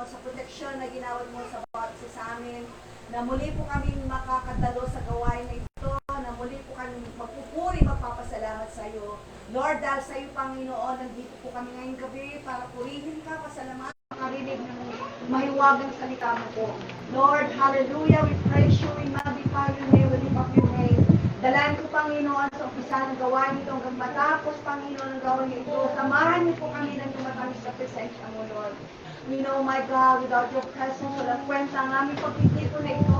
sa proteksyon na ginawad mo sa bawat isa sa amin, na muli po kaming makakadalo sa gawain na ito, na muli po kami magpupuri, magpapasalamat sa iyo. Lord, dahil sa iyo, Panginoon, nandito po kami ngayong gabi para purihin ka, pasalamatan, makarinig ng mahiwagang salita mo po. Lord, hallelujah, we praise you, we magnify your name, we lift up your name. Dalayan ko, Panginoon, sa umpisa ng gawain ito hanggang matapos, Panginoon, ng gawain ito. Samahan niyo po kami ng tumatamis sa presensya mo, Lord. We know, my God, without your presence, walang kwenta ang aming pagtitito na ito.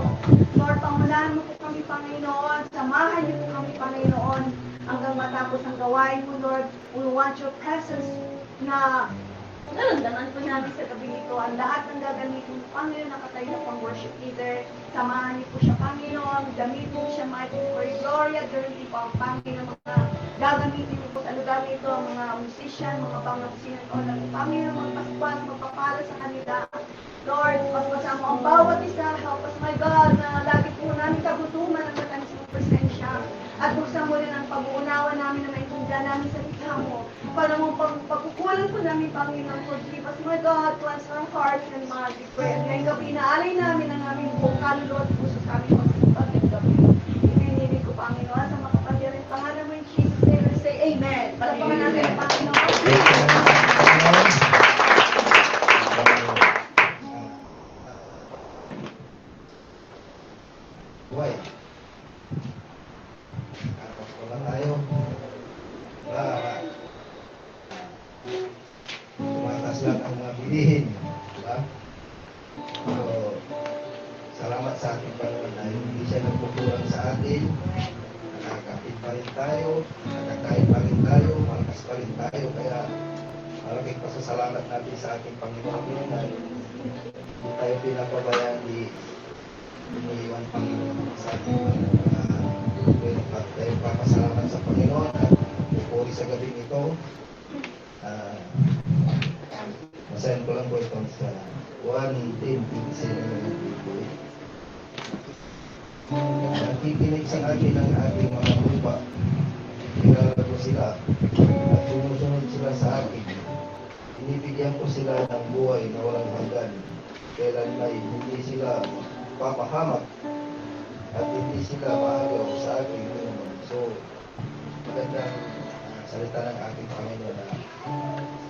Lord, pangunahan mo po kami, Panginoon. Samahan niyo po kami, Panginoon, hanggang matapos ang gawain mo, Lord. We want your presence na naramdaman po namin sa gabi nito. Ang lahat ng gagamitin mo, Panginoon, nakatayo na pang worship leader. Samahan niyo po siya, Panginoon. Gamitin mo siya, mighty for your glory at during po ang Panginoon, mga gagamitin niyo po sa lugar nito, ang mga musician, mga pangasinan o ng Panginoon, magpaspas, magpapala sa kanila. Lord, pagpasama ang bawat isa. Help us, my God, na lagi po namin kagutuman ang matamis mong presensya. At buksan mo rin ang pag-uunawa namin na maintindihan namin sa likha mo. Para mong pagkukulang po namin, Panginoon, forgive us, my God, cleanse our hearts and minds. We pray at ngayong gabi, inaalay namin ang aming buong kaluluwa at puso sa aming pagsipag ng gabi. Ibinibig ko, Panginoon, sa makapangyarihan pangalan mo in Jesus' name, we say Amen. Palapakan natin ang Panginoon. Buhay. Tapos wala tayo. Tumatas lang ang mga bilihin. Diba? So, salamat sa ating Panginoon dahil hindi siya nagkukulang sa atin. Nakakapit pa rin tayo. Nakakain pa rin tayo. Malakas pa rin tayo. Kaya malaking pasasalamat natin sa ating Panginoon dahil hindi tayo pinapabayaan di iniiwan Panginoon sa ating tayo papasalamat sa Panginoon at pupuri sa gabi ito. Masahin ko lang po ito sa 1:10:27. Nakikinig sa akin ang ating mga lupa. Kilala ko sila at sumusunod sila sa akin. Inibigyan ko sila ng buhay na walang hanggan. Kailan ay hindi sila papahamak at hindi sila maagaw sa aking Panginoon. So, magandang salita ng ating Panginoon na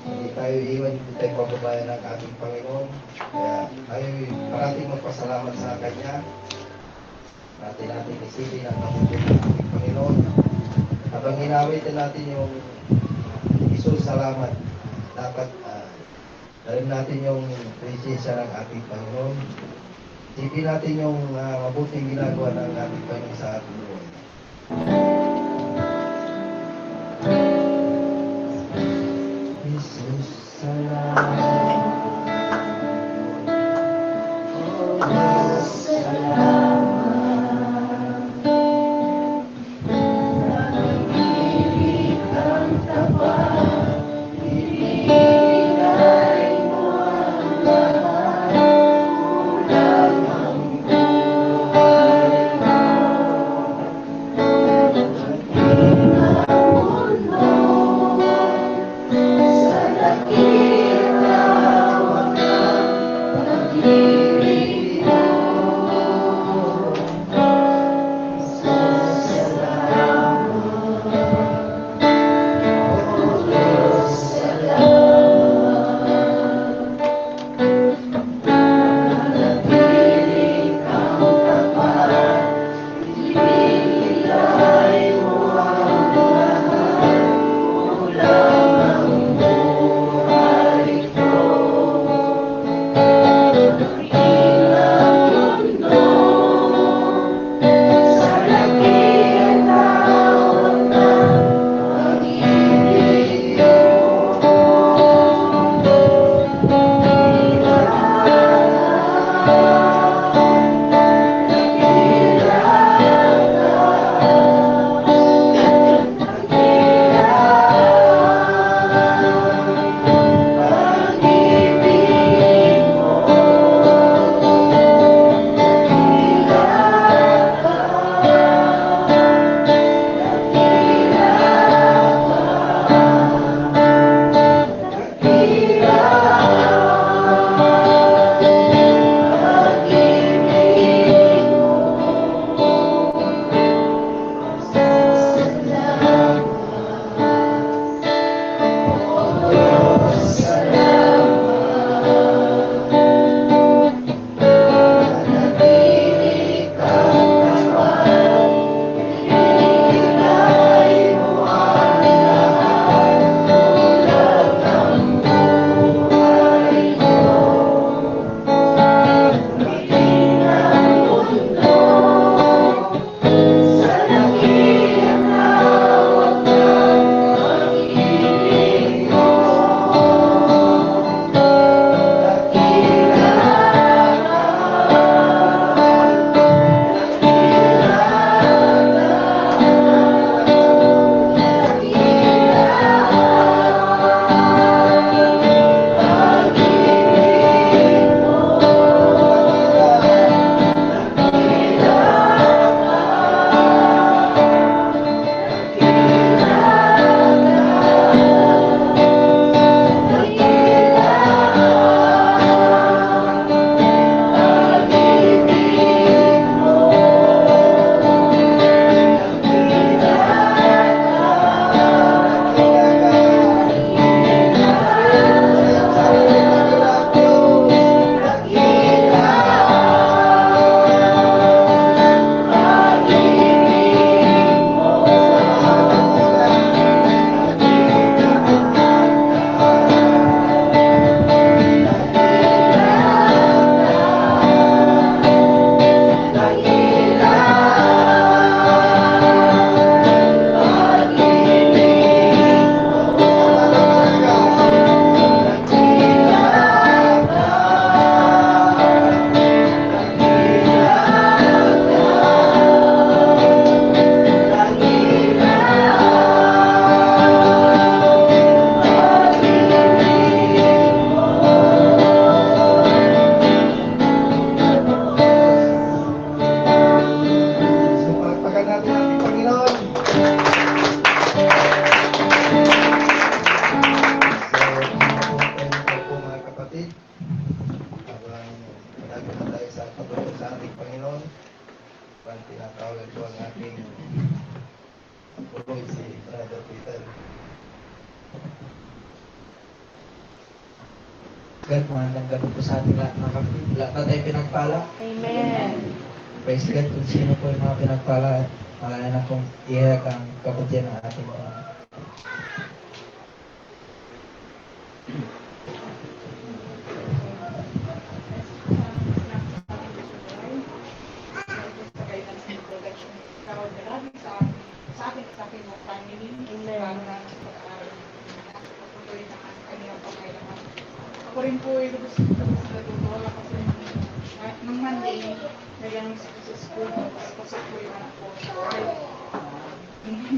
hindi tayo iwan, hindi tayo pababayan ng ating Panginoon. Kaya tayo parating magpasalamat sa Kanya. Natin isipin ang mabuti ng ating Panginoon. Habang hinawitin natin yung Jesus, salamat. Dapat dalim natin yung presensya ng ating Panginoon. Isipin natin yung mabuting ginagawa ng ating Panginoon sa ating buhay. Jesus, salamat. Oh, Jesus, salamat. Nanginig ang tapat, ibigay mo ang lahat. Kulang ang buhay mo. Pagkinamon mo sa nakitawag ng pag-ibig mo. Jesus, salamat. Oh, Diyos, salamat. Nanatiling kang tapat, ibigay mo ang lahat. Kulang ang buhay ko. Dakilang mundo sa nakitawag ng pag-ibig mo. Pag-ibig mo. nagtatay sa pagtulong sa ating Panginoon. Pag tinatawagan ko ang ating puloy si Brother Peter. God, magandang gabi po sa ating lahat ng kapatid. Lahat na tayo pinagpala. Amen. Praise God kung sino po yung mga pinagpala at malala na pong ihag ang kapatid ng ating mga. Ako rin po ay lubos na natutuwa kasi nung Monday, nagano'n sa school, tapos pasok po yung anak ko.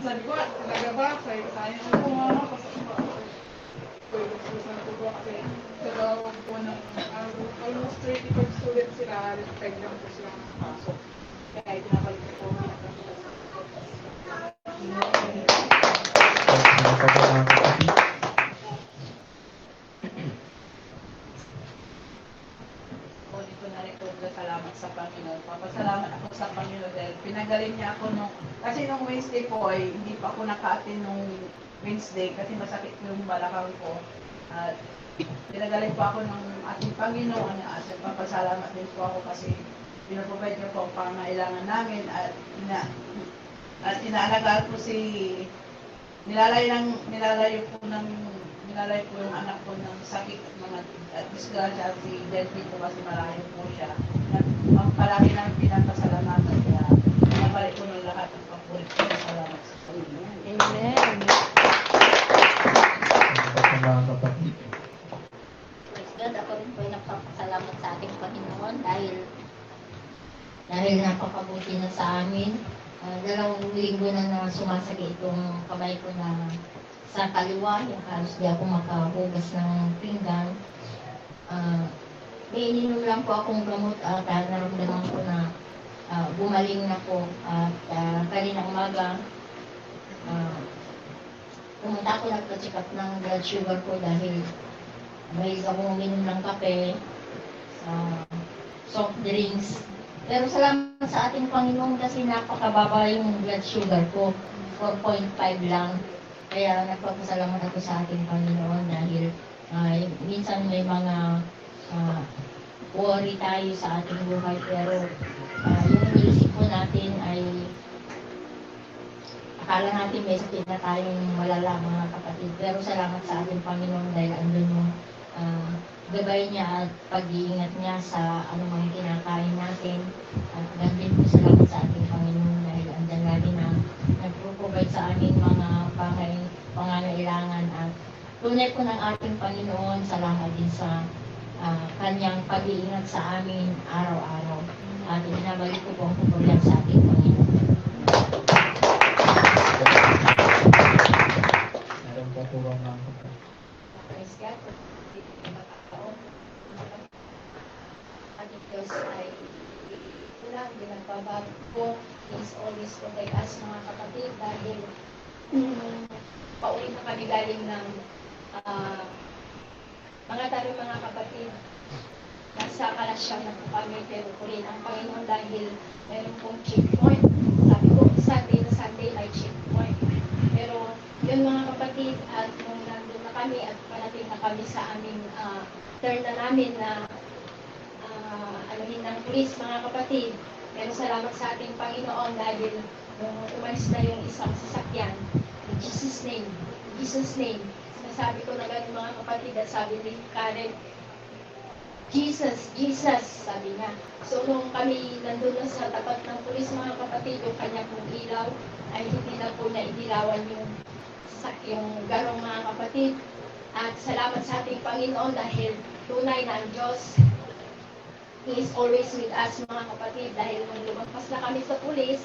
Sabi ko, talaga ba? Sabi ko sa kanya, oo mama, pasok ba? Ako ay lubos na natutuwa kasi sa tawag po ng almost 35 students sila, 5 lang po sila nakapasok. Kaya itinabalik ko po. Sino pa po mga kapatid? Ulit ko na rin po salamat sa Panginoon. Papasalamat ako sa Panginoon dahil pinagaling niya ako kasi nung Wednesday po ay hindi pa ako naka-attend nung Wednesday kasi masakit yung balakang ko. At pinagaling po ako ng ating Panginoon at papasalamat din po ako kasi pinaprovide niyo po ang pangailangan namin at inaalagaan po nilalayo po yung anak ko ng sakit at mga at disgrasya at si Delphi po kasi malayo po siya. Ang palagi namin pinapasalamatan kaya nabalik ko ng lahat ng pagpulit ko. Salamat sa Panginoon. Amen. Sino pa po mga kapatid? Praise God, ako rin po ay nagpapasalamat sa ating Panginoon dahil napakabuti na sa amin. 2 linggo na sumasakit itong kamay ko na sa kaliwa, yung halos di ako makahugas ng pinggan. May ininom lang po akong gamot at naramdaman ko na gumaling na po. At kanina umaga, pumunta ako nagpa-check up ng blood sugar ko dahil may akong uminom ng kape, soft drinks. Pero salamat sa ating Panginoon kasi napakababa yung blood sugar ko, 4.5 lang. Kaya nagpapasalamat ako sa ating Panginoon dahil minsan may mga worry tayo sa ating buhay pero yung iniisip po natin ay akala natin may sakit na tayong malala mga kapatid. Pero salamat sa ating Panginoon dahil andun yung gabay niya at pag-iingat niya sa anumang kinakain natin. At gandun po salamat sa ating Panginoon dahil andyan lagi na nagpro-provide sa amin mga pangangailangan at tunay po ng ating Panginoon salamat din sa kanyang pag-iingat sa amin araw-araw. At ibinabalik ko po ang pupulyan sa ating Panginoon. Meron pa po ba mga kapatid? Praise God. Ating Diyos ay lang ginagbabago ko. Please always protect us mga kapatid dahil pauwi na kami galing ng mga talo mga kapatid. Nasa Kalasyaw na po kami pero kurin ang Panginoon dahil meron pong checkpoint. Sabi ko, Sunday na Sunday may checkpoint. Pero yun mga kapatid at nung nandun na kami at parating na kami sa aming turn na namin na anuhin ng pulis mga kapatid. Pero salamat sa ating Panginoon dahil nung umalis na yung isang sasakyan, in Jesus' name, sinasabi ko na gano'n mga kapatid at sabi ni Karen, Jesus, sabi niya. So nung kami nandun na sa tapat ng pulis mga kapatid, yung kanya pong ilaw ay hindi na po na idilawan yung garong mga kapatid. At salamat sa ating Panginoon dahil tunay na ang Diyos He is always with us mga kapatid dahil nung lumagpas na kami sa pulis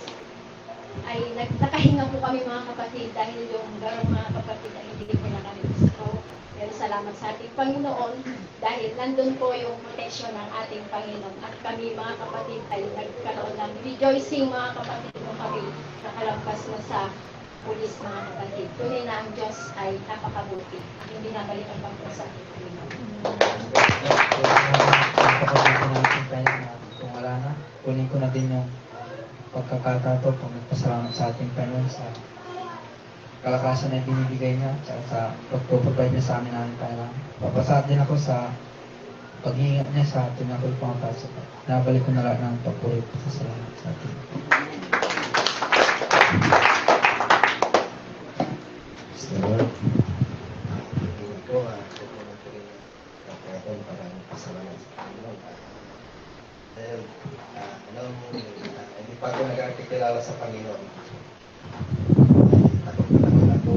ay nakahinga po kami mga kapatid dahil yung garong mga kapatid ay hindi po na kami gusto. Pero salamat sa ating Panginoon dahil nandun po yung protection ng ating Panginoon at kami mga kapatid ay nagkaroon ng rejoicing mga kapatid nung kami nakalampas na sa pulis mga kapatid. Tunay na ang Diyos ay napakabuti. Hindi nabalik ang pagkakas sa ating Panginoon. Mga kapatid natin tayo ko na din yung pagkakataon to kung nagpasalamat sa ating Panginoon sa kalakasan na binibigay niya at sa pagpapagay niya sa amin namin kailangan. Papasalamat din ako sa pag-iingat niya sa atin na ako'y pumapasok. Nabalik ko na lahat ng papuri at salamat sa atin. Mr. Lord, hindi ko ito naman po rin pagkakataon para pasalamat sa Panginoon. Dahil, hindi pa ako nagkakilala sa Panginoon. Takot na ako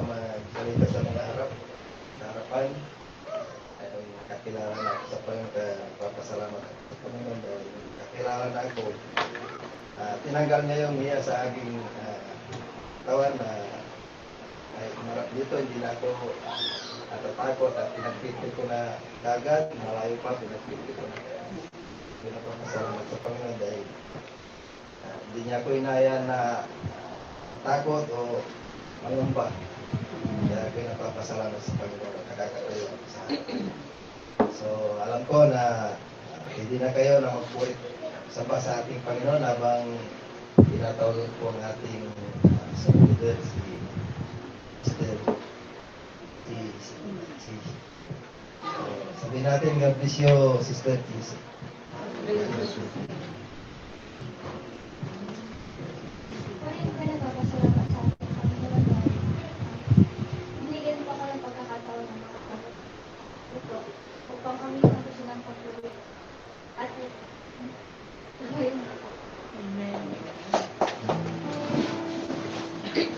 magsalita sa mga sa harapan. Ay, nakakilala na ako sa Panginoon kaya papasalamat ako sa Panginoon dahil nakakilala na ako. Tinanggal niya yung niya sa aking tawan na ay marap dito, hindi na ako natatakot at pinagpipil ko na kagad, malayo pa, pinagpipil ko na kaya. Pinapapasalamat sa Panginoon dahil hindi niya ako inaya na takot o mangamba. Kaya pinapapasalamat sa Panginoon at nakakatayo ako sa akin. So alam ko na hindi na kayo na magpurit saba sa ating Panginoon habang tinatawag po ang ating sa leader, si Sister sabihin natin, God bless you, Sister Tisa. Maraming ka nagpapasalamat sa ating Panginoon na binigyan pa ka ng pagkakataon ng mga kapatid. Ito, upang kami ang gusto ng pagpuli. At ngayon na po. Amen. Ay,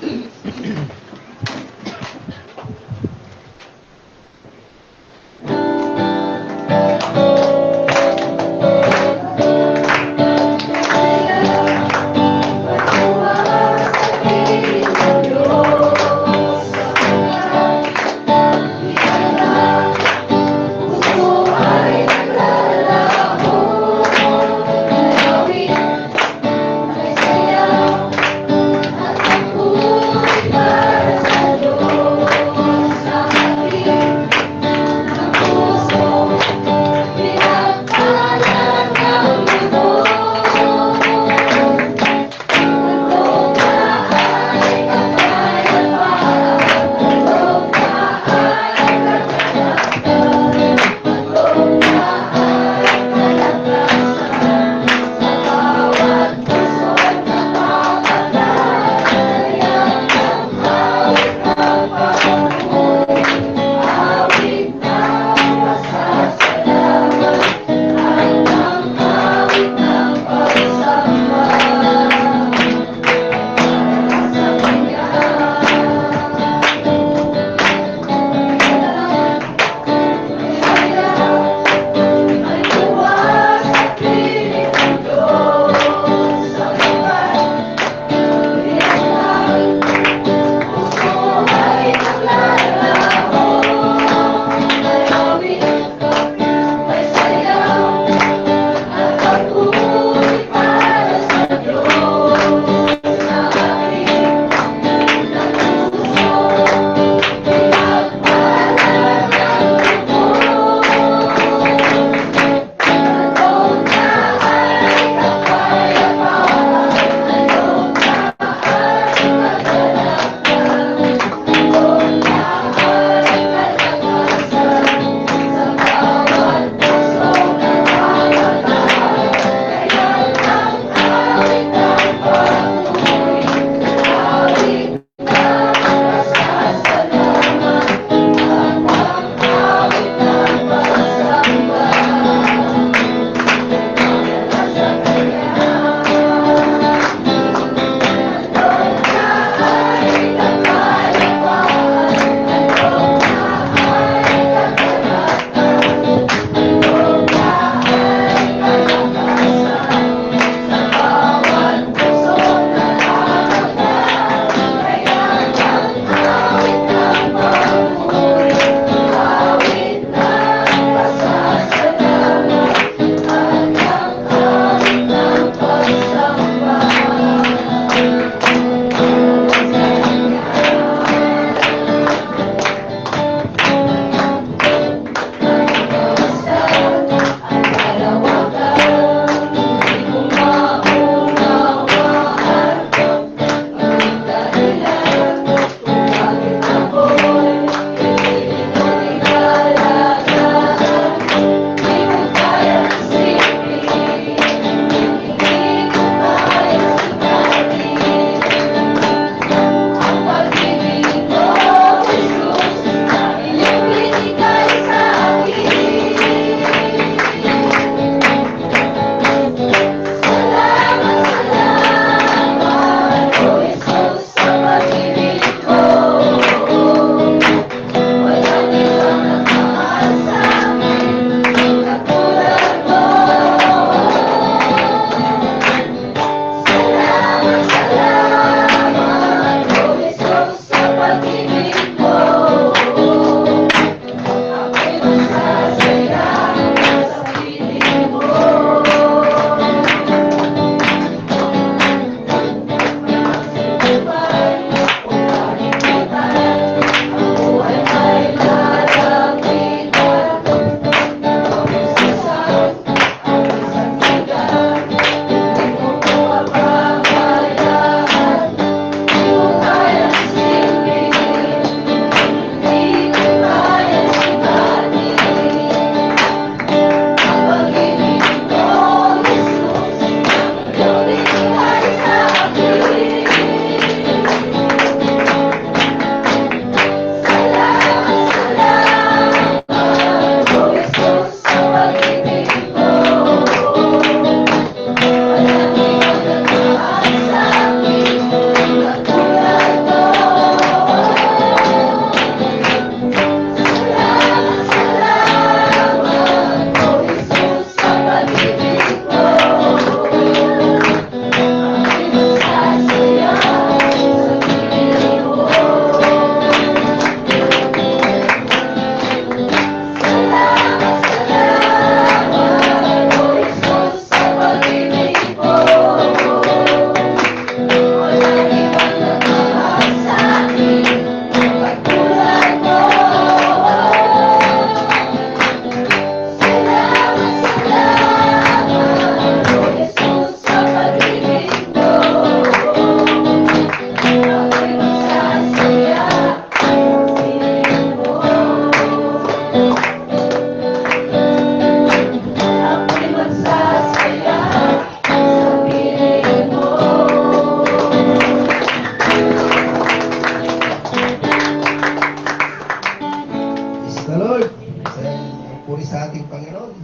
puri sa ating Panginoon.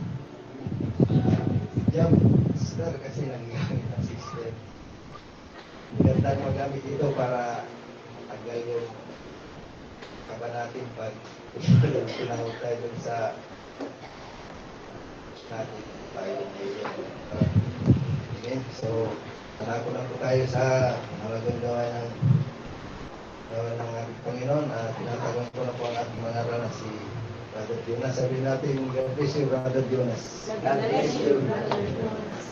Jump sister kasi nangyagamit ng sister. Magandang magamit ito para tagal yung kaba natin pag tinawag tayo dun sa natin tayo ngayon. Amen. So, tanako na po tayo sa malagang gawa ng ating Panginoon. Tinatagan ko na po ang ating mangaral na si Brother Jonas. Sabi natin, God bless you, Brother Jonas. God bless you, Brother Jonas.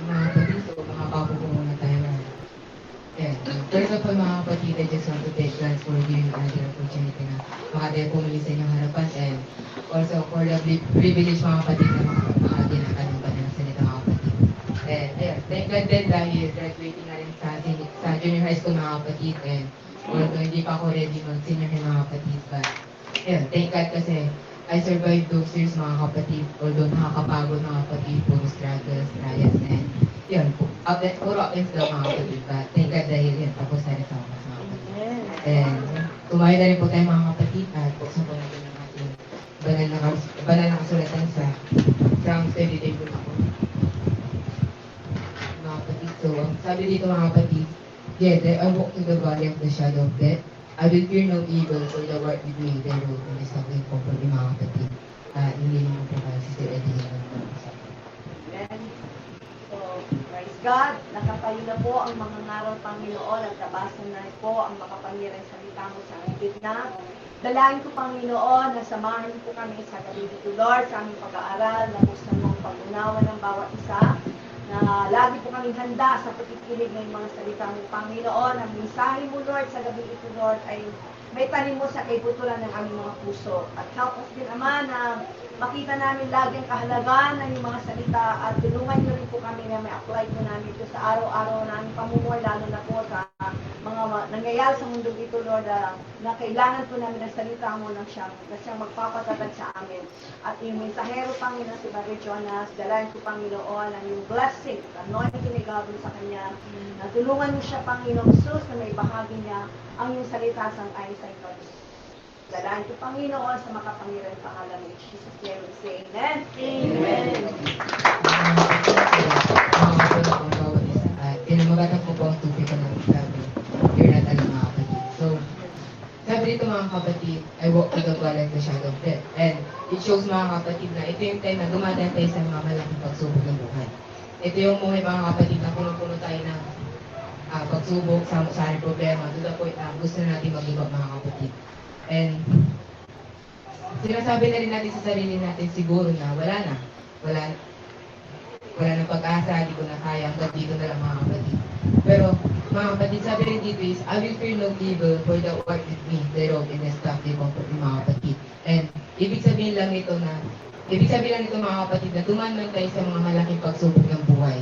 Mga kapatid, so makakapo po muna tayo na. Yeah. First of all, mga kapatid, I just want to thank God for giving another opportunity na makatayo po muli sa inyong harapan, and also for the privilege, mga kapatid, na makakagin ang kanyang banal na salita, mga kapatid. And yeah, thank God din dahil graduating na rin sa junior high school, mga kapatid, and although hindi pa ako ready mag-senior high, mga kapatid, but yeah, thank God kasi I survived those years, mga kapatid, although nakakapagod, mga kapatid, puro struggles, trials, and yun, puro up and down, mga kapatid, but thank God dahil yun, tapos na rin sa wakas, mga kapatid. And kumain na rin po tayo, mga kapatid, at buksan po natin ang ating banal na kasulatan sa Psalms 30 po na po. Mga kapatid, so ang sabi dito, mga kapatid, yeah, I walk through the valley of the shadow of death. I will fear no evil, for the work with me, the road, and the suffering comfort, mga kapatid. Hindi naman po kaya Sister Eddie naman po sa akin. Amen. So, praise God, nakatayo na po ang mga ngaral Panginoon at tabasan na po ang makapangyarang salita mo sa aming gitna. Dalangin ko, Panginoon, na samahan po kami sa gabi dito, Lord, sa aming pag-aaral, na gusto mong pag-unawa ng bawat isa, na lagi po kaming handa sa pakikinig ng mga salita mo, Panginoon. Ang mensahe mo, Lord, sa gabi ito, Lord, ay may tanim mo sa kaibuturan ng aming mga puso. At help us din, Ama, na makita namin lagi ang kahalagahan ng iyong mga salita at tulungan niyo rin po kami na may apply po namin ito sa araw-araw namin pamumuhay, lalo na po sa mga nangyayari sa mundo ito, Lord, na kailangan po namin ang salita mo ng siyang magpapatatag sa amin. At yung mensahero, Panginoon, si Brother Jonas, dalayan ko, Panginoon, ang yung blessing, anointing ni Gabon sa kanya, na tulungan mo siya, Panginoon Jesus, na may bahagi niya ang yung salita sa ayon sa ikaw. Dalayan ko, Panginoon, sa makapangyarihan pangalan ni Jesus. Name we say amen. Amen. Mga kapatid ang bawat isa. At pinamagatan ko po ang tubig ko ng sabi, you're not alone, mga kapatid. So, sabi dito, mga kapatid, I walk through the valley of the shadow of death. And it shows, mga kapatid, na ito yung time na dumadaan tayo sa mga malaking pagsubok ng buhay. Ito yung moment, mga kapatid, na puno-puno tayo ng pagsubok, sa problema, to the point na gusto na natin mag-give up, mga kapatid. And sinasabi na rin natin sa sarili natin siguro na wala na pag-asa, di ko na kaya, hanggang dito na lang, mga kapatid. Pero, mga kapatid, sabi rin dito is, I will fear no evil, for the work with me, the road and the stuff they comfort me, mga kapatid. And ibig sabihin lang nito, mga kapatid, na duman man tayo sa mga malaking pagsubok ng buhay.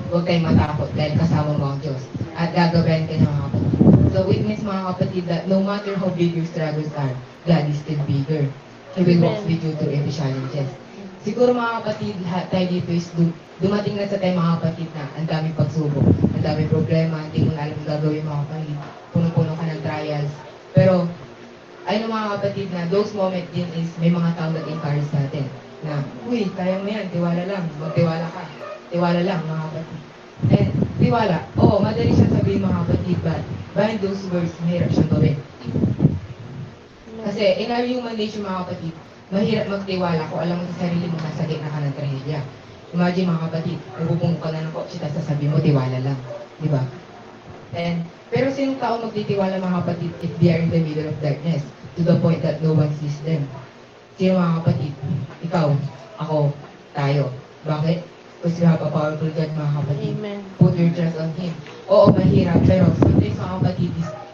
Huwag tayong matakot dahil kasama mo ang Diyos. At gagabayan ka ng mga kapatid. So witness, mga kapatid, that no matter how big your struggles are, God is still bigger. He will walk with you through every challenges. Siguro, mga kapatid, lahat tayo dito is dumating na sa tayo, mga kapatid, na ang daming pagsubok, ang daming problema, hindi mo na alam gagawin, mga kapatid, punong-puno ka ng trials. Pero, ayun, mga kapatid, na those moments din is may mga tao nag-encourage natin na, uy, kaya mo yan, tiwala lang, magtiwala ka. Tiwala lang, mga kapatid. And tiwala, oo, madali siyang sabihin, mga kapatid, but behind those words, mahirap siyang gawin. Kasi in our human nature, mga kapatid, mahirap magtiwala kung alam mo sa sarili mo nasa gitna ka ng trahedya. Imagine, mga kapatid, nabupungo ka na ng kotse, tapos sasabihin mo, tiwala lang. Di ba? And, pero sinong tao magtitiwala, mga kapatid, if they are in the middle of darkness, to the point that no one sees them? Sino, mga kapatid? Ikaw, ako, tayo. Bakit? Because you have a powerful God, mga kapatid. Amen. Put your trust on Him. Oo, mahirap. Pero sometimes, mga kapatid,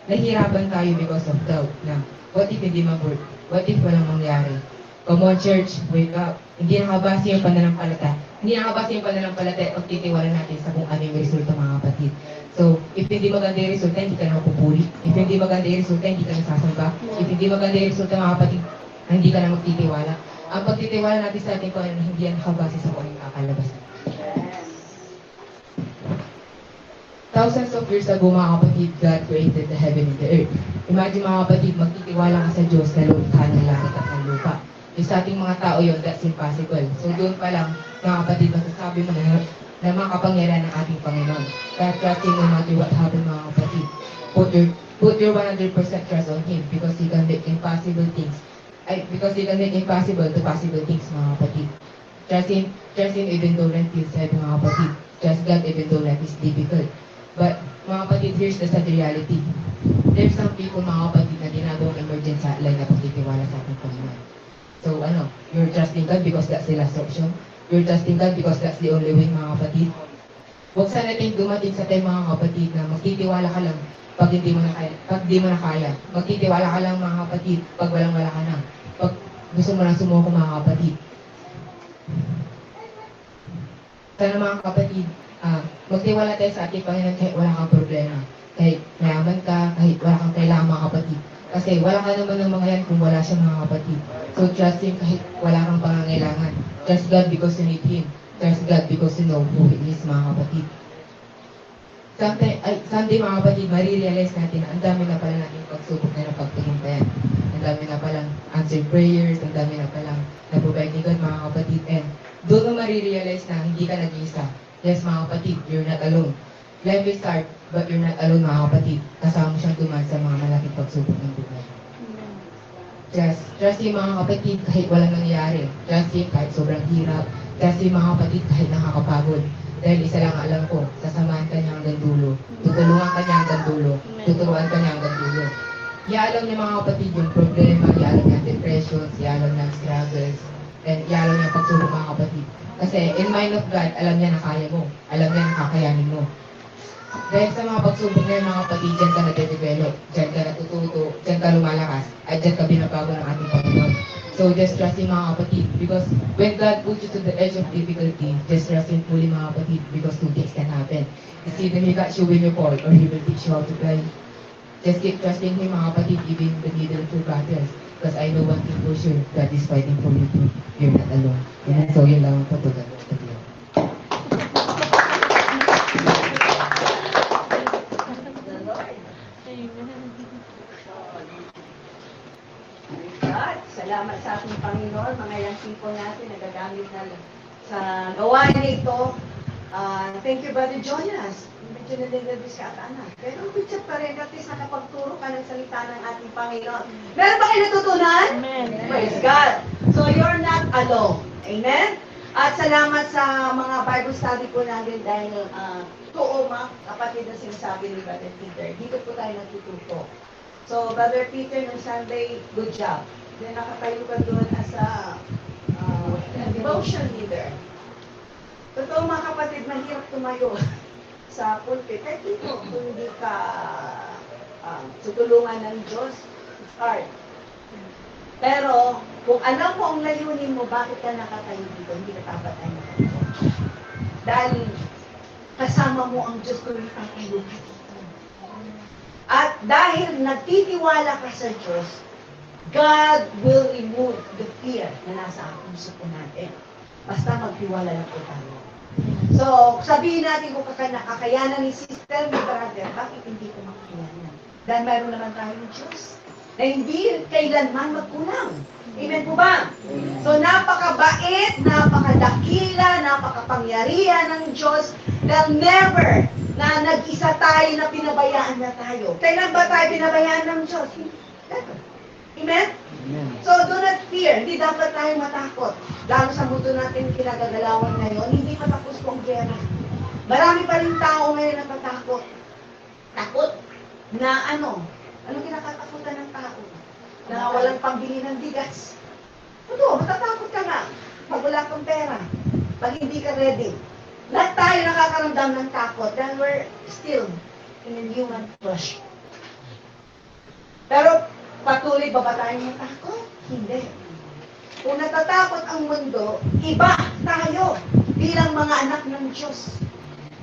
nahihirapan tayo because of doubt na, what if hindi mag-work? What if walang mangyari? Come on, church, wake up. Hindi nakabase yung pananampalataya. Hindi nakabase yung pananampalataya pag titiwala natin sa kung ano yung resulta, mga kapatid. So, if hindi maganda yung resulta, hindi ka na mapupuri. If hindi maganda yung resulta, hindi ka nasasamba. If hindi maganda yung resulta, mga kapatid, hindi ka na magtitiwala. Ang pagtitiwala natin sa ating kung hindi yan nakabase sa kung ano kakalabas. Thousands of years ago, mga kapatid, God created the heaven and the earth. Imagine mga kapatid, magtitiwala ka sa Diyos na lumikha ng langit at ng lupa. Sa ating mga tao yun, that's impossible. So doon pa lang, mga kapatid, masasabi mo na makapangyarihan ng ating Panginoon. Kaya trusting no matter what happen, mga kapatid. Put your 100% trust on Him because He can make impossible things. Because He can make impossible to possible things, mga kapatid. Trust Him even though life feels heavy, mga kapatid. Trust God even though life is difficult. But, mga kapatid, here's the sad reality. There's some people, mga kapatid, na ginagawang emergency hotline na pagtitiwala sa ating Panginoon. So, you're trusting God because that's the last option. You're trusting God because that's the only way, mga kapatid. Huwag sana natin dumating sa time, mga kapatid, na magtitiwala ka lang pag hindi mo na kaya. Magtitiwala ka lang, mga kapatid, pag walang-wala ka na. Pag gusto mo lang sumuko, mga kapatid. Sana, mga kapatid, magtiwala tayo sa ating Panginoon kahit wala kang problema. Kahit mayaman ka, kahit wala kang kailangan, mga kapatid. Kasi wala ka naman ng mga yan kung wala siya, mga kapatid. So trust Him kahit wala kang pangangailangan. Trust God because you need Him. Trust God because you know who He is, mga kapatid. Someday, mga kapatid, marirealize natin na ang dami na pala natin pagsubok na napagtagintayan. Ang dami na palang answered prayers, ang dami na palang naprovide ni God, mga kapatid. And doon mo marirealize na hindi ka nag-iisa. Yes, mga kapatid, you're not alone. Life is hard, but you're not alone, mga kapatid. Kasama mo siyang dumaan sa mga malaking pagsubok ng buhay. Trust Him, mga kapatid, kahit walang nangyayari. Trust Him kahit sobrang hirap. Trust Him, mga kapatid, kahit nakakapagod. Dahil isa lang alam ko, sasamahan ka niya hanggang dulo. Tutulungan ka niya hanggang dulo. Tuturuan ka niya hanggang dulo. Ialam niya, mga kapatid, yung problema, ialam niya ang depressions, ialam niya ang struggles, and ialam niya ang pagsubok, mga kapatid. Kasi in mind of God, alam niya na kaya mo. Alam niya na kakayanin mo. Dahil sa mga pagsubok na yung, mga kapatid, dyan ka na-develop, dyan ka natututo, dyan ka lumalakas, at dyan ka binabago ng ating Panginoon. So just trust Him, mga kapatid, because when God puts you to the edge of difficulty, just trust Him fully, mga kapatid, because two things can happen. It's either He got you when you fall, or He will teach you how to fly. Just keep trusting Him, mga kapatid, even in the middle of your battles. Because I know one thing for sure, God is fighting for you too. You're not alone. Amen. So yun lang ang patugan. God, salamat sa ating Panginoon, mga young people natin nagagamit na sa gawain na ito. Thank you, Brother Jonas. Medyo na-nervous ka ata na. Pero picture pa rin, at least nakapagturo ka ng salita ng ating Panginoon. Meron ba kayo natutunan? Amen. Praise God. So you're not alone. Amen? At salamat sa mga Bible study po natin dahil totoo mga kapatid na sinasabi ni Brother Peter. Dito po tayo natututo. So, Brother Peter, nung Sunday, good job. Then nakatayo ka doon as a devotion leader. Totoo mga kapatid, mahirap tumayo sa pulpit. Kahit dito, kung hindi ka tutulungan ng Diyos, it's hard. Pero, kung alam mo ang layunin mo, bakit ka nakatayo dito, hindi ka dapat ay nakatayo. Dahil kasama mo ang Diyos kung ipapayuhan. At dahil nagtitiwala ka sa Diyos, God will remove the fear na nasa puso po natin. Basta magtiwala lang po tayo. So, sabihin natin kung nakakayanan ni sister, ni brother, bakit hindi ko makayanan? Dahil mayroon naman tayong Diyos na hindi kailanman magkulang. Amen po ba? So, napakabait, napakadakila, napakapangyarihan ng Diyos that never na nag-isa tayo na pinabayaan na tayo. Kailan ba tayo pinabayaan ng Diyos? Never. Amen? Amen. So, do not fear. Hindi dapat tayo matakot. Lalo sa mundo natin kinagagalawan ngayon, hindi patapos po ang gera. Marami pa rin tao ngayon natatakot. Takot na ano? Anong kinakatakutan ng tao? Na walang pambili ng bigas. Ano? Matatakot ka na. Pag wala kang pera. Pag hindi ka ready. Lahat tayo nakakaramdam ng takot dahil we're still in a human flesh. Pero patuloy ba tayo matakot? Hindi. Kung natatakot ang mundo, iba tayo bilang mga anak ng Diyos.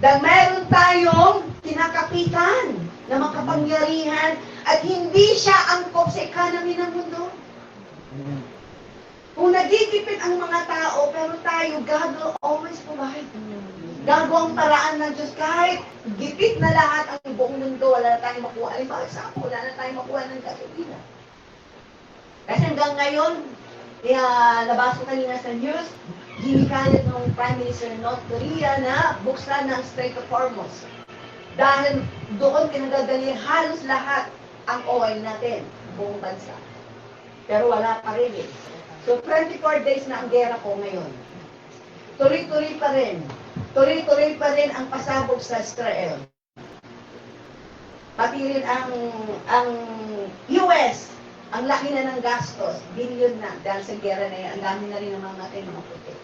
Dahil meron tayong kinakapitan na makapangyarihan at hindi siya angkop sa economy ng mundo. Kung nagigipit ang mga tao, pero tayo, God will always provide. Gagawa ang paraan ng Diyos kahit gipit na lahat ang buong mundo, wala na tayong makuha. Halimbawa, wala na tayong makuha ng gasolina. Kasi hanggang ngayon, nabasa ko kanina sa news, ginikalit ng Prime Minister ng North Korea na buksan ng Strait of Hormuz. Dahil doon pinagdadali halos lahat ang oil natin, buong bansa. Pero wala pa rin eh. So 24 days na ang gera ko ngayon. Tuloy-tuloy pa rin. Tuloy-tuloy pa rin ang pasabog sa Israel. Pati rin ang US, ang laki na ng gastos, billion na, dahil sa gera na yan, ang dami na rin naman natin mga puti.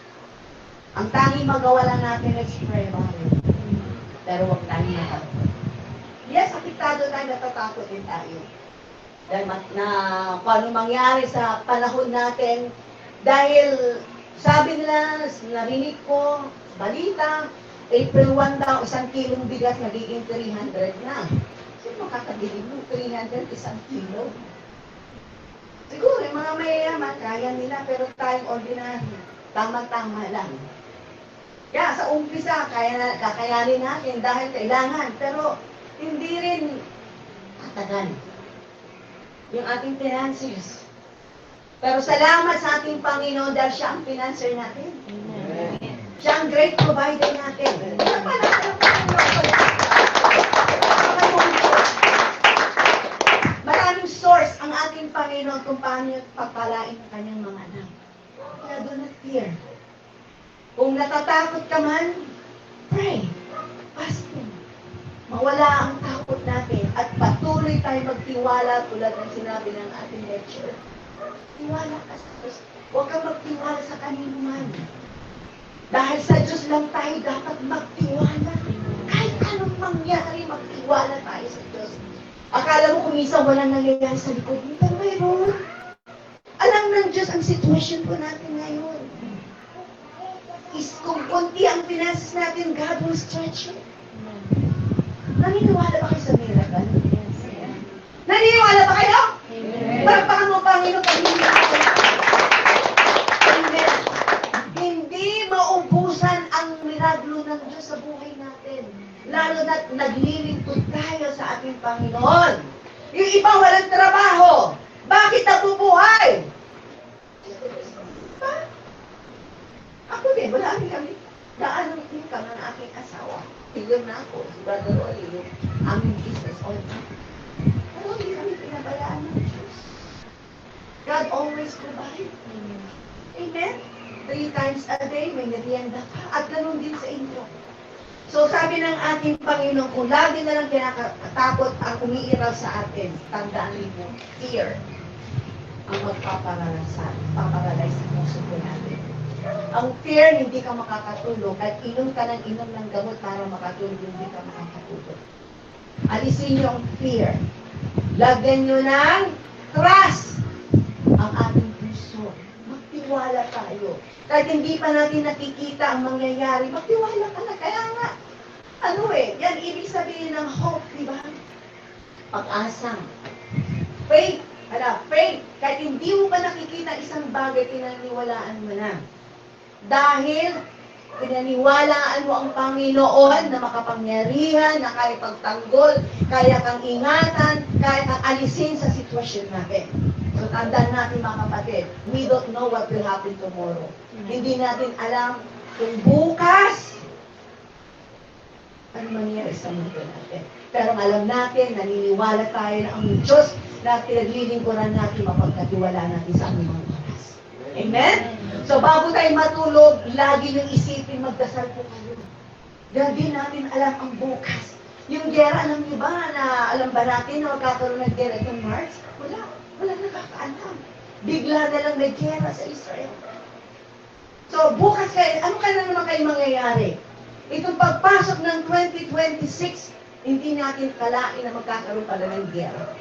Ang tanging magawa lang natin ay spray bottle. Pero huwag tayo nakatakot. Yes, apektado tayo, natatakot din tayo. Dahil kung ano mangyari sa panahon natin, dahil sabi nila, narinig ko, balita, April 1 daw, 1 kilong bigas nagiging 300 na. Sino makakabili mo? 300, 1 kilo. Siguro, yung mga mayayaman, kaya nila, pero tayong ordinary, tama-tama lang. Kaya sa umpisa, kakayanin natin dahil kailangan, pero hindi rin tatagal yung ating finances. Pero salamat sa ating Panginoon dahil siya ang financer natin. Amen. Siya ang great provider natin. Maraming source ang ating Panginoon kung paano pagpalain ang kanyang mga anak. Kaya do not fear. Kung natatakot ka man, pray. Fasting. Mawala ang takot natin at patuloy tayo magtiwala tulad ng sinabi ng ating lecture. Tiwala ka sa Diyos. Huwag kang magtiwala sa kanino man. Dahil sa Diyos lang tayo dapat magtiwala. Kahit anong mangyari, magtiwala tayo sa Diyos. Akala mo kung minsan walang nangyayari sa likod mo, pero mayroon. Alam ng Diyos ang sitwasyon po natin ngayon. Kung konti ang finances natin, God will stretch you. Naniniwala ba kayo sa miracle? Naniniwala ba kayo? Palakpakan mo, Panginoon, Amen. Hindi maubusan ang milagro ng Diyos sa buhay natin. Lalo na't naglilingkod tayo sa ating Panginoon. Yung iba walang trabaho. Bakit nabubuhay? Ba? Ako din, wala kami. Gaanong income ng aking asawa. Tigil na ako, si Brother Rolly, yung aming business all time. Pero hindi kami pinabayaan ng Diyos. God always provide. Amen? 3 times a day, may merienda ka. At ganun din sa inyo. So sabi ng ating Panginoon, kung lagi na lang kinakatakot ang umiiral sa atin, tandaan mo, fear ang magpaparalize sa puso ko natin. Ang fear, hindi ka makakatulog. Kahit inom ka ng gamot para makatulog, hindi ka makakatulog. Alisin niyo ang fear. Lagyan niyo ng trust ang ating puso. Magtiwala tayo. Kahit hindi pa natin nakikita ang mangyayari, magtiwala ka na. Kaya nga, yan ibig sabihin ng hope, di ba? Pag-asa. Faith. Faith. Kahit hindi mo pa nakikita isang bagay, pinaniwalaan mo na. Dahil pinaniwalaan mo ang Panginoon na makapangyarihan, na kaya pagtanggol, kaya kang ingatan, kaya kang alisin sa sitwasyon natin. So tandaan natin mga kapatid, we don't know what will happen tomorrow. Hindi natin alam kung bukas ano mangyari sa mundo natin. Pero alam natin, naniniwala tayo na ang Diyos na pinaglilingkuran natin, mapagkatiwala natin sa aming mga oras. Amen? So bago tayo matulog, lagi niyong isipin, magdasal po kayo. Dahil di natin alam ang bukas. Yung gera, alam niyo ba na, alam ba natin na magkakaroon ng gera itong March? Wala nakakaalam. Bigla na lang may gera sa Israel. So bukas kayo, ano ka na naman kayo mangyayari? Itong pagpasok ng 2026, hindi natin kalain na magkakaroon pala ng gera.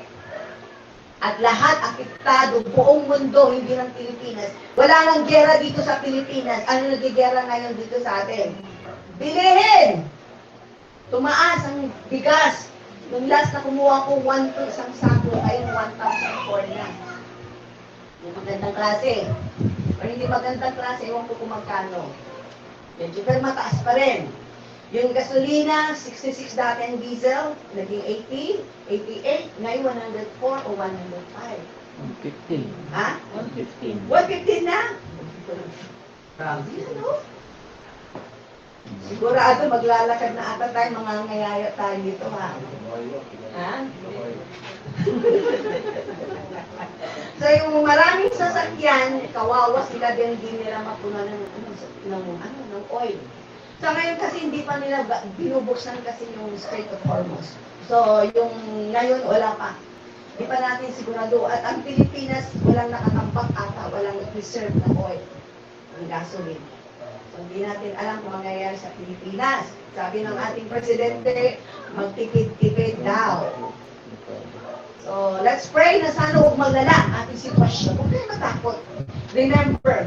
At lahat apektado, buong mundo, hindi lang Pilipinas. Wala nang gera dito sa Pilipinas. Ano nagigera ngayon dito sa atin? Bilihin! Tumaas ang bigas. Nung last na kumuha ko, 1 to isang sako, ay 1,004 na. Yung magandang klase. O hindi magandang klase, ewan ko kung magkano. Medyo pero mataas pa rin. Yung gasolina, 66 dati ang diesel, naging 80, 88, ngayon 104 o 105. 115. Ha? 115. 115 na? Grabe yan, no? Sigurado maglalakad na ata tayo, mga ngayaya tayo dito, ha? Ha? So yung maraming sasakyan, kawawa sila din, hindi nila mapunan ng oil. So ngayon kasi hindi pa nila binubuksan kasi yung Strait of Hormuz. So yung ngayon wala pa. Hindi pa natin sigurado. At ang Pilipinas, walang nakatampak ata, walang reserve na oil, ng gasoline. So hindi natin alam kung mangyayari sa Pilipinas. Sabi ng ating presidente, magtipid-tipid daw. So, let's pray na sana huwag maglala ang ating sitwasyon. Huwag kayo matakot. Remember,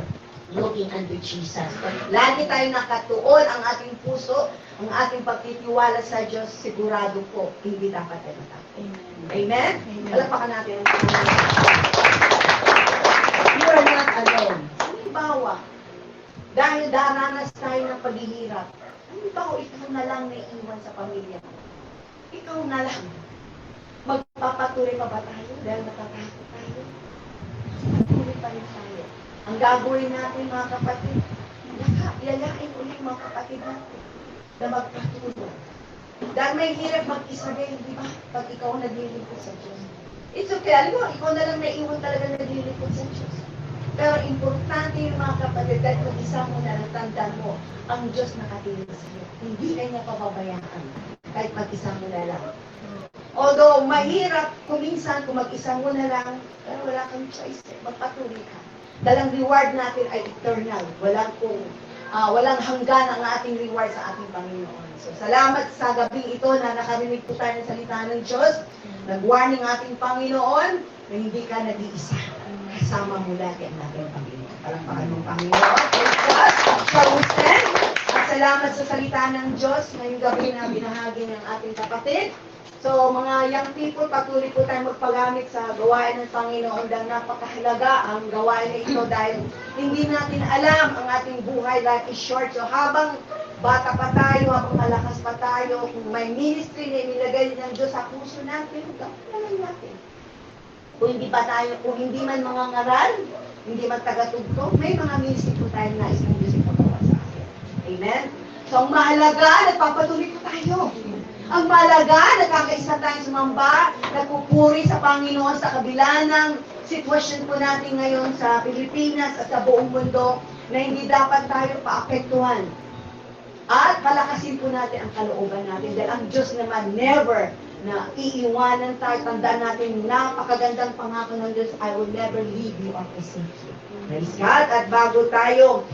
looking unto Jesus. Lagi tayo nakatuon ang ating puso, ang ating pagtitiwala sa Diyos, sigurado po, hindi dapat tayo matakot. Amen? Palapakan natin ang Panginoon. You are not alone. Halimbawa, dahil daranas tayo ng paghihirap, halimbawa, ikaw na lang na iwan sa pamilya mo. Ikaw na lang. Magpapatuloy pa ba tayo dahil natatakot tayo? Patuloy pa rin tayo. Ang gagawin natin, mga kapatid, yalain ulit mga kapatid natin na magpatuloy. Dahil may hirap mag-isa din, di ba? Pag ikaw naglilingkod sa Diyos. It's okay. Alam mo, ikaw na lang naiwan talaga naglilingkod sa Diyos. Pero importante yung mga kapatid, dahil mag-isa mo na tandaan mo, ang Diyos nakatingin sa iyo. Hindi kanya pababayaan. Kahit mag-isa mo na lang. Although mahirap kuminsan kung mag-isa mo na lang, pero wala kang choice. Magpatuloy ka. Dahil ang reward natin ay eternal. Walang hanggan ang ating reward sa ating Panginoon. So, salamat sa gabing ito na nakarinig po tayo ng salita ng Diyos. Nag-warning ating Panginoon na hindi ka nag-iisa. Kasama mo lagi ang ating Panginoon. Palakpakan mong Panginoon. Praise God. Shall we stand? At salamat sa salita ng Diyos ngayong gabi na binahagi ng ating kapatid. So, mga young people, patuloy po tayo magpagamit sa gawain ng Panginoon dahil napakahalaga ang gawain na ito dahil hindi natin alam ang ating buhay, life is short. So, habang bata pa tayo, habang malakas pa tayo, kung may ministry na inilagay ng Diyos sa puso natin, gawin na lang natin. Kung hindi man mga ngaral, hindi man tagatugtog, may mga ministry po tayo na isang Diyos ipagawa sa atin. Amen? So, ang mahalaga, nagpapatuloy po tayo. Ang mahalaga, nagkakaisa tayong sumamba, nagpupuri sa Panginoon sa kabila ng sitwasyon po natin ngayon sa Pilipinas at sa buong mundo na hindi dapat tayo paapektuhan. At palakasin po natin ang kalooban natin dahil ang Diyos naman never na iiwanan tayo. Tandaan natin, napakagandang pangako ng Diyos, I will never leave you or forsake you. Praise God. At bago tayo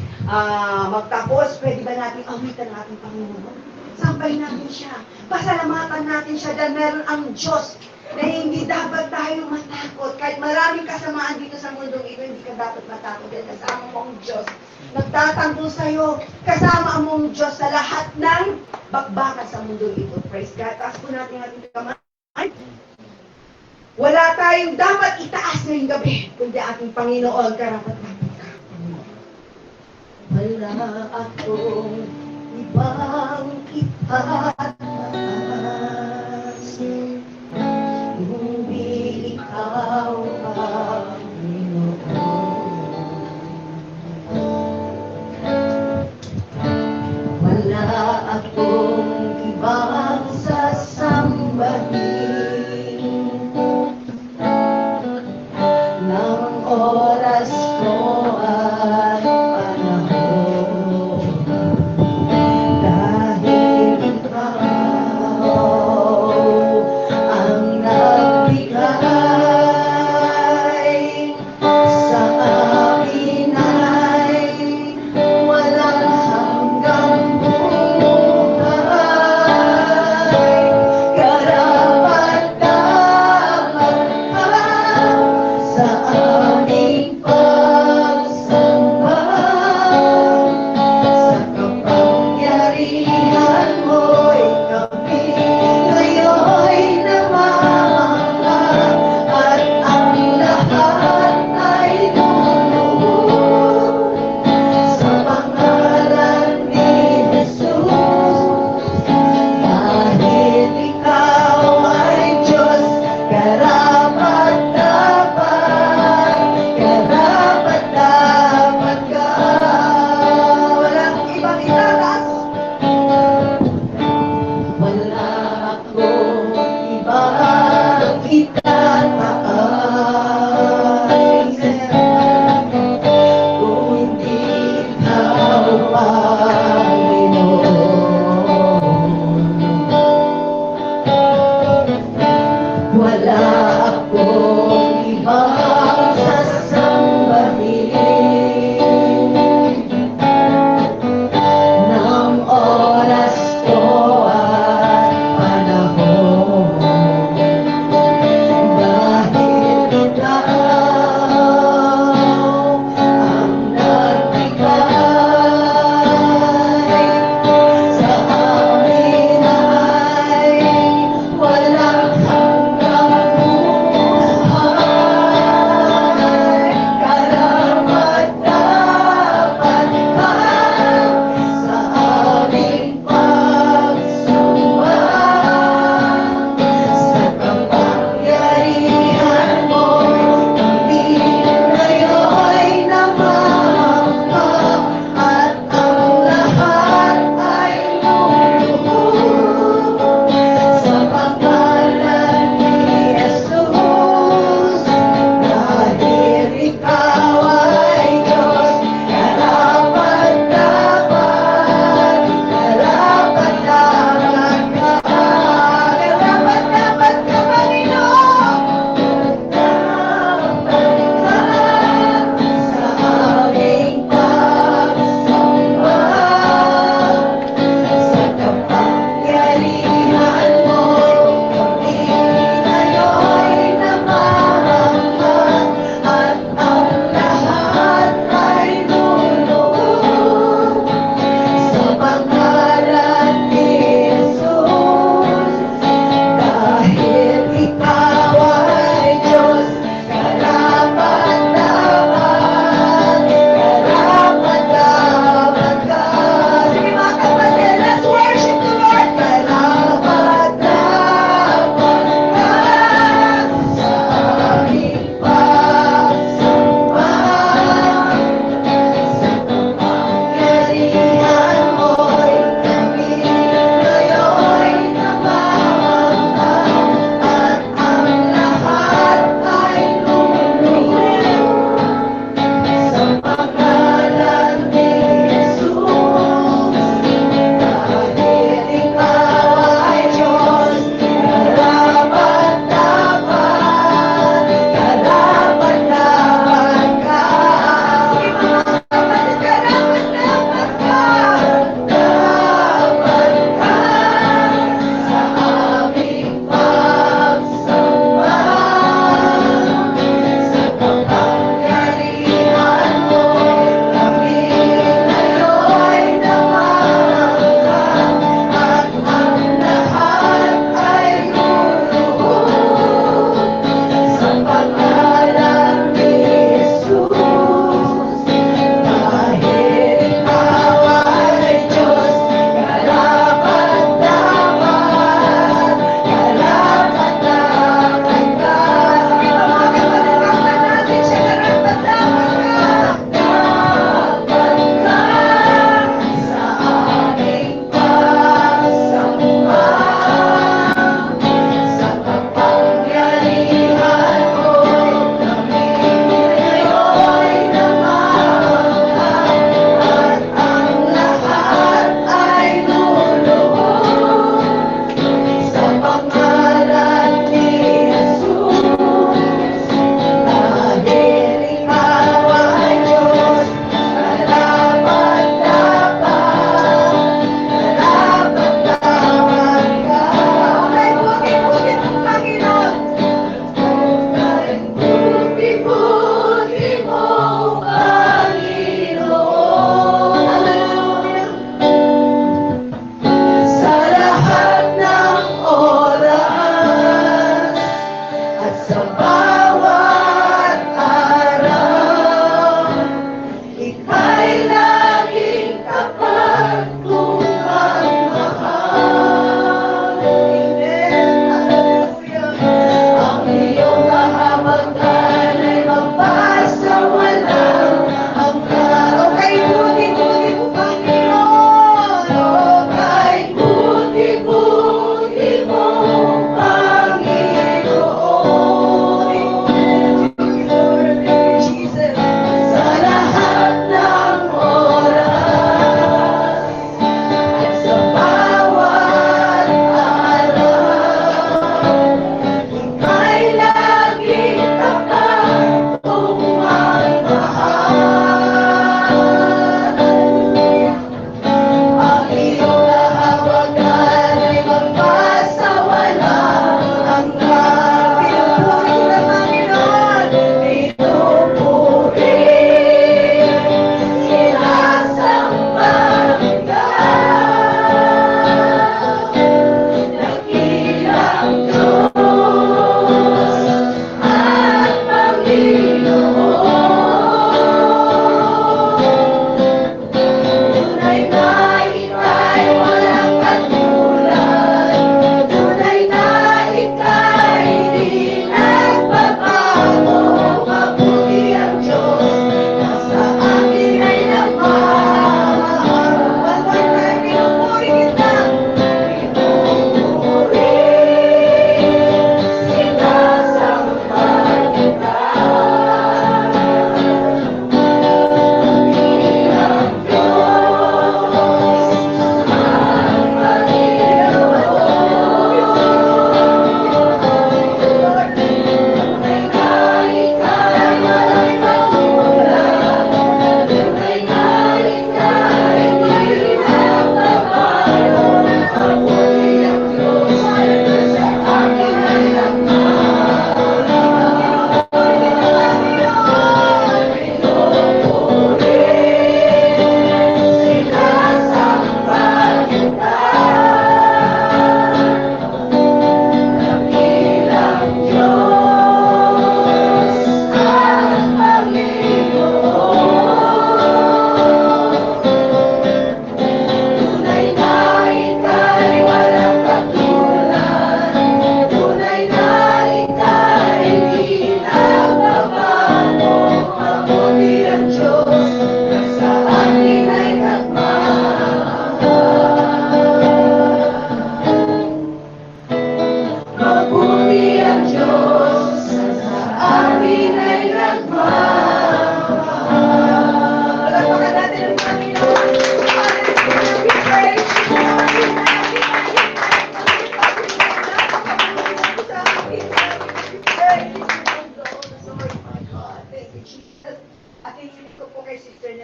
magtapos, pwede ba natin awitan ang ating Panginoon? Sampay natin siya. Pasalamatan natin siya dahil meron ang Diyos na hindi dapat tayo matakot. Kahit maraming kasamaan dito sa mundong ito, hindi ka dapat matakot dahil kasama mo ang Diyos. Nagtatanggol sa'yo, kasama mo ang Diyos sa lahat ng bakbakan sa mundong ito. Praise God. Taas po natin ating kamay. Wala tayong dapat itaas ngayong gabi, kundi ating Panginoon, karapat natin ka. Wala akong ibang itaas, kundi ikaw ang Panginoon. Wala akong ibang sasambahin ng oras ko at panahon. Dahil ikaw ang nagbigay sa akin ay walang hanggang buhay. Karapat-dapat ka sa aming pag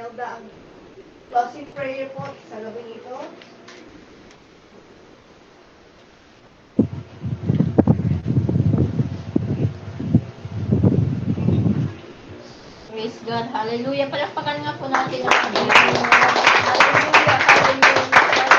Nelda ang closing prayer po sa gabing ito. Praise God. Hallelujah. Palakpakan nga po natin ang Panginoon. Hallelujah. Hallelujah.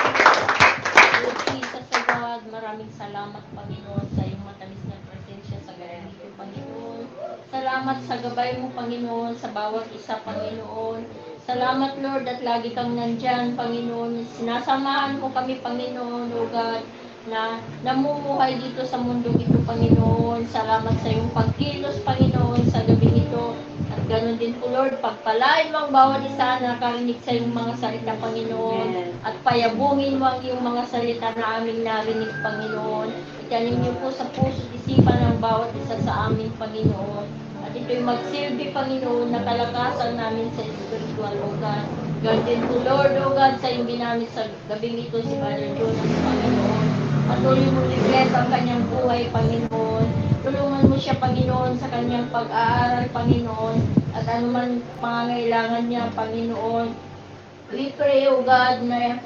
Lord Jesus sa God, maraming salamat, Panginoon, sa iyong matamis na presensya sa galing ito, Panginoon. Salamat sa gabay mo, Panginoon, sa bawat isa, Panginoon. Salamat, Lord, at lagi kang nandyan, Panginoon. Sinasamahan mo kami, Panginoon, O God, na namumuhay dito sa mundong ito, Panginoon. Salamat sa iyong pagkilos, Panginoon, sa gabi ito. At ganoon din po, Lord, pagpalain mo ang bawat isa na nakarinig sa iyong mga salita, Panginoon. At payabungin mo ang iyong mga salita na aming narinig, Panginoon. Itanim niyo po sa puso at isipan ng bawat isa sa aming, Panginoon. At ito'y magsilbi, Panginoon, na kalakasan namin sa spiritual, O God. God din po, Lord, O God, sa iyong ginamit sa gabing ito si Father Jonas, Panginoon. Patuloy mo i-bless ang kanyang buhay, Panginoon. Tulungan mo siya, Panginoon, sa kanyang pag-aaral, Panginoon. At anuman pangangailangan niya, Panginoon. We pray, O God, na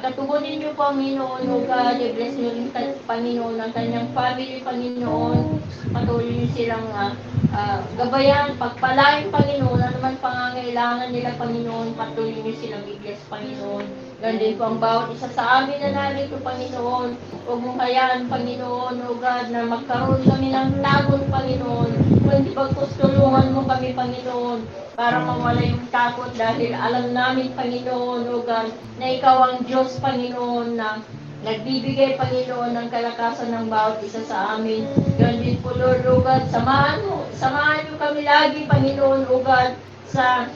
katugunin niyo, Panginoon, O God. I-bless niyo rin, Panginoon, ang kanyang family, Panginoon. Patuloy niyo silang gabayan, pagpalain, Panginoon. Anuman pangangailangan nila, Panginoon. Patuloy niyo silang i-bless, Panginoon. Gandun po ang bawat isa sa amin na narito, Panginoon. Huwag mong hayaan, Panginoon, O God, na magkaroon kami ng lagon, Panginoon. Kundi pagtulungan mo kami, Panginoon, para mawala yung takot dahil alam namin, Panginoon, O God, na ikaw ang Diyos, Panginoon, na nagbibigay, Panginoon, ng kalakasan ng bawat isa sa amin. Gandun po, Lord, O God, samahan niyo kami lagi, Panginoon, O God, sa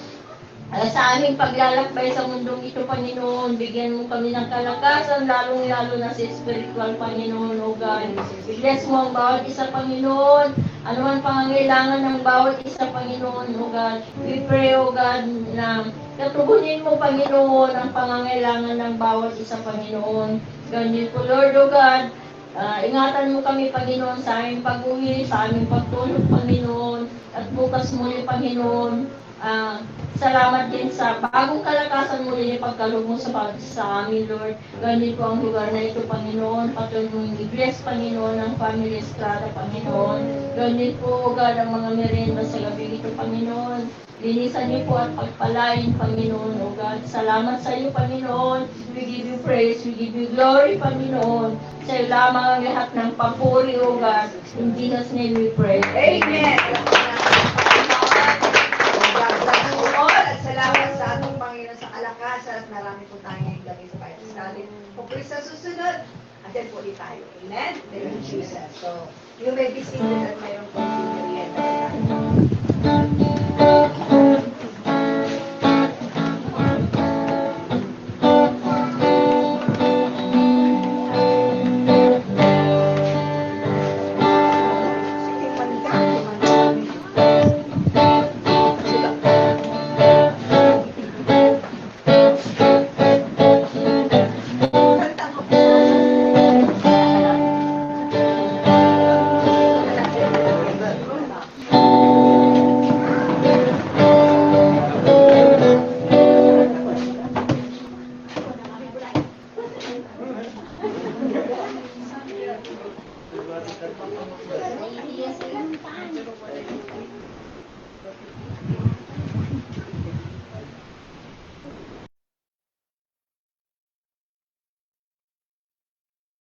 aming paglalakbay sa mundong ito, Panginoon. Bigyan mo kami ng kalakasan, lalong-lalo na sa spiritual, Panginoon, O God. I-bless mo ang bawat isa, Panginoon. Ano man pangangailangan ng bawat isa, Panginoon, O God. We pray, O God, na katugunin mo, Panginoon, ang pangangailangan ng bawat isa, Panginoon. Ganyan po, Lord, O God. Ingatan mo kami, Panginoon, sa aming pag-uwi, sa aming pagtulog, Panginoon. At bukas muli, Panginoon, salamat din sa bagong kalakasan mo din ipagkaloob mo sa amin, Lord. Ganyan po ang lugar na ito, Panginoon. Patuloy mong i-bless, Panginoon, ang family Estrada, Panginoon. Ganyan po, God, ang mga merienda sa gabi ito, Panginoon. Linisan niyo po at pagpalain, Panginoon, O God. Salamat sa iyo, Panginoon. We give you praise, we give you glory, Panginoon. Sa iyo lamang ang lahat ng papuri, O God. In Jesus' name we pray. Amen! At salamat sa ating Panginoon sa kalakasan at marami po tayo ngayong gabi sa Bible study. Kung po sa susunod, andyan po ulit tayo. Amen? Thank you, Jesus. So, you may be seated at mayroon po yung merienda.